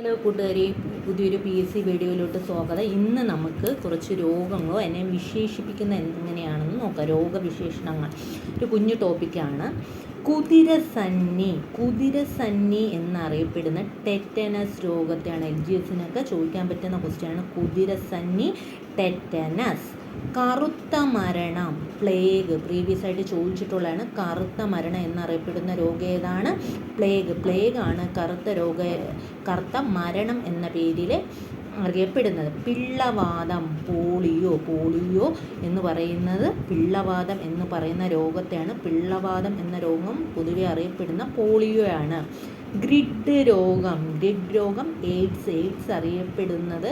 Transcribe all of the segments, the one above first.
Hello കൂട്ടുകാരെ, പുതിയൊരു PSC വീഡിയോയിലോട്ട് സ്വാഗതം. ഇന്ന് നമുക്ക് കുറച്ച് രോഗങ്ങളോ എന്നെ വിശേഷിപ്പിക്കുന്ന എങ്ങനെയാണെന്ന് നോക്കാം. രോഗവിശേഷണങ്ങൾ ഒരു കുഞ്ഞു ടോപ്പിക്കാണ്. കുതിരസന്നി എന്നറിയപ്പെടുന്ന ടെറ്റനസ് രോഗത്തെയാണ് LGSനൊക്കെ ചോദിക്കാൻ പറ്റുന്ന ക്വസ്റ്റ്യനാണ്. കുതിരസന്നി, ടെറ്റനസ്. കറുത്ത മരണം, പ്ലേഗ്, പ്രീവിയസ് ആയിട്ട് ചോദിച്ചിട്ടുള്ളതാണ്. കറുത്ത മരണം എന്നറിയപ്പെടുന്ന രോഗം ഏതാണ്? പ്ലേഗ് ആണ് കറുത്ത മരണം എന്ന പേരിൽ അറിയപ്പെടുന്നത്. പിള്ളവാതം, പോളിയോ എന്ന് പറയുന്നത് പിള്ളവാതം എന്ന് പറയുന്ന രോഗത്തെയാണ്. പിള്ളവാതം എന്ന രോഗം പൊതുവെ അറിയപ്പെടുന്ന പോളിയോയാണ്. ഗ്രിഡ് രോഗം എയ്ഡ്സ് അറിയപ്പെടുന്നത്.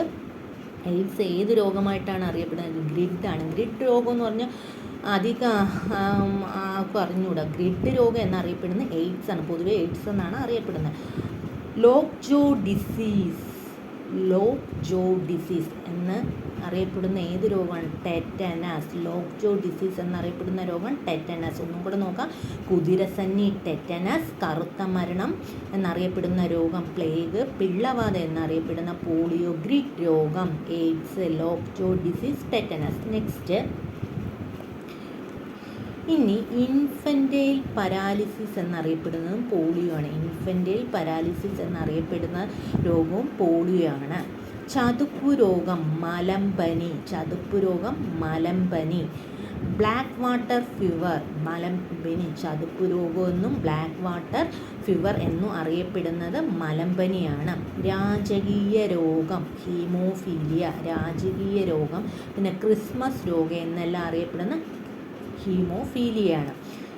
എയ്ഡ്സ് ഏത് രോഗമായിട്ടാണ് അറിയപ്പെടുന്നത്? ഗ്രിഡാണ്. ഗ്രിഡ് രോഗം എന്ന് പറഞ്ഞാൽ ആർക്കും അറിഞ്ഞുകൂടാ. ഗ്രിഡ് രോഗം എന്നറിയപ്പെടുന്ന എയ്ഡ്സ് ആണ്. പൊതുവെ എയ്ഡ്സ് എന്നാണ് അറിയപ്പെടുന്നത്. ലോക്ക് ജോ ഡിസീസ് എന്ന് അറിയപ്പെടുന്ന ഏത് രോഗമാണ്? ടെറ്റനസ്. ലോക്ക് ജോ ഡിസീസ് എന്നറിയപ്പെടുന്ന രോഗം ടെറ്റനസ്. ഒന്നും കൂടെ നോക്കാം. കുതിരസന്നി, ടെറ്റനസ്. കറുത്ത മരണം എന്നറിയപ്പെടുന്ന രോഗം പ്ലേഗ്. പിള്ളവാതം എന്നറിയപ്പെടുന്ന പോളിയോ. ഗ്രിഡ് രോഗം AIDS. Lockjaw disease, tetanus. Next, ഇനി ഇൻഫൻറ്റൈൽ പരാലിസിസ് എന്നറിയപ്പെടുന്നതും പോളിയോ ആണ്. ഇൻഫൻറ്റൈൽ പരാലിസിസ് എന്നറിയപ്പെടുന്ന രോഗവും പോളിയോ ആണ്. ചതുപ്പു രോഗം മലമ്പനി. ബ്ലാക്ക് വാട്ടർ ഫീവർ, മലമ്പനി. ചതുപ്പു രോഗം എന്നും ബ്ലാക്ക് വാട്ടർ ഫീവർ എന്നും അറിയപ്പെടുന്നത് മലമ്പനിയാണ്. രാജകീയ രോഗം, ഹീമോഫീലിയ. രാജകീയ രോഗം, പിന്നെ ക്രിസ്മസ് രോഗം എന്നെല്ലാം അറിയപ്പെടുന്ന ഹീമോഫീലിയയാണ്.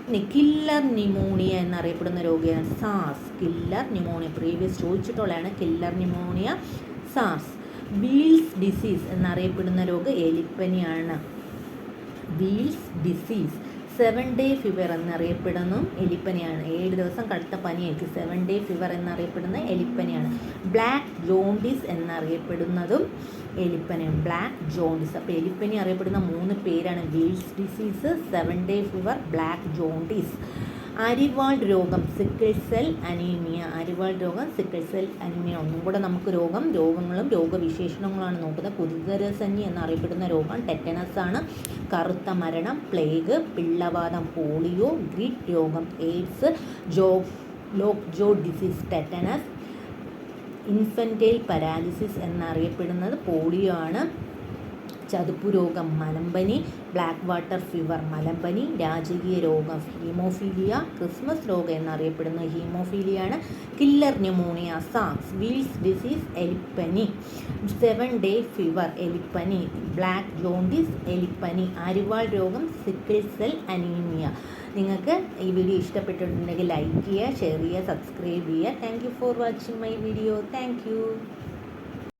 ഇനി കില്ലർ ന്യൂമോണിയ എന്നറിയപ്പെടുന്ന രോഗമാണ് സാസ്. കില്ലർ ന്യൂമോണിയ പ്രീവിയസ് ചോദിച്ചിട്ടുള്ളതാണ്. കില്ലർ ന്യൂമോണിയ, സാസ്. വീൽസ് ഡിസീസ് എന്നറിയപ്പെടുന്ന രോഗം എലിപ്പനിയാണ്. Weil's disease. 7 ഡേ ഫീവർ എന്നറിയപ്പെടുന്നതും എലിപ്പനിയാണ്. 7 ദിവസം കടുത്ത പനിയായിരിക്കും. 7 ഡേ ഫീവർ എന്നറിയപ്പെടുന്ന എലിപ്പനിയാണ്. ബ്ലാക്ക് ജോണ്ടിസ് എന്നറിയപ്പെടുന്നതും എലിപ്പനിയാണ്. Black jaundice. അപ്പോൾ എലിപ്പനി അറിയപ്പെടുന്ന 3 പേരാണ്: Weil's disease, 7 day fever, black jaundice. അരിവാൾ രോഗം, സിക്കിൾ സെൽ അനീമിയ. അരിവാൾ രോഗം, സിക്കിൾ സെൽ അനീമിയ. ഒന്നും കൂടെ നമുക്ക് രോഗങ്ങളും രോഗവിശേഷണങ്ങളാണ് നോക്കുന്നത്. കുതിരസന്നി എന്നറിയപ്പെടുന്ന രോഗം ടെറ്റനസ് ആണ്. കറുത്ത മരണം പ്ലേഗ്. പിള്ളവാതം പോളിയോ. ഗ്രിഡ് രോഗം AIDS. Lockjaw disease tetanus. Infantile paralysis എന്നറിയപ്പെടുന്നത് പോളിയോ ആണ്. ചതുപ്പു രോഗം മലമ്പനി. ബ്ലാക്ക് വാട്ടർ ഫീവർ മലമ്പനി. രാജകീയ രോഗം ഹീമോഫീലിയ. ക്രിസ്മസ് രോഗം എന്നറിയപ്പെടുന്ന ഹീമോഫീലിയാണ്. കില്ലർ ന്യൂമോണിയ സാക്സ്. വീൽസ് ഡിസീസ് എലിപ്പനി. 7 ഡേ ഫീവർ എലിപ്പനി. ബ്ലാക്ക് ജോണ്ടിസ് എലിപ്പനി. അരിവാൾ രോഗം സിക്കിൾ സെൽ അനീമിയ. നിങ്ങൾക്ക് ഈ വീഡിയോ ഇഷ്ടപ്പെട്ടിട്ടുണ്ടെങ്കിൽ ലൈക്ക് ചെയ്യുക, ഷെയർ ചെയ്യുക, സബ്സ്ക്രൈബ് ചെയ്യുക. Thank you for watching my video. Thank you.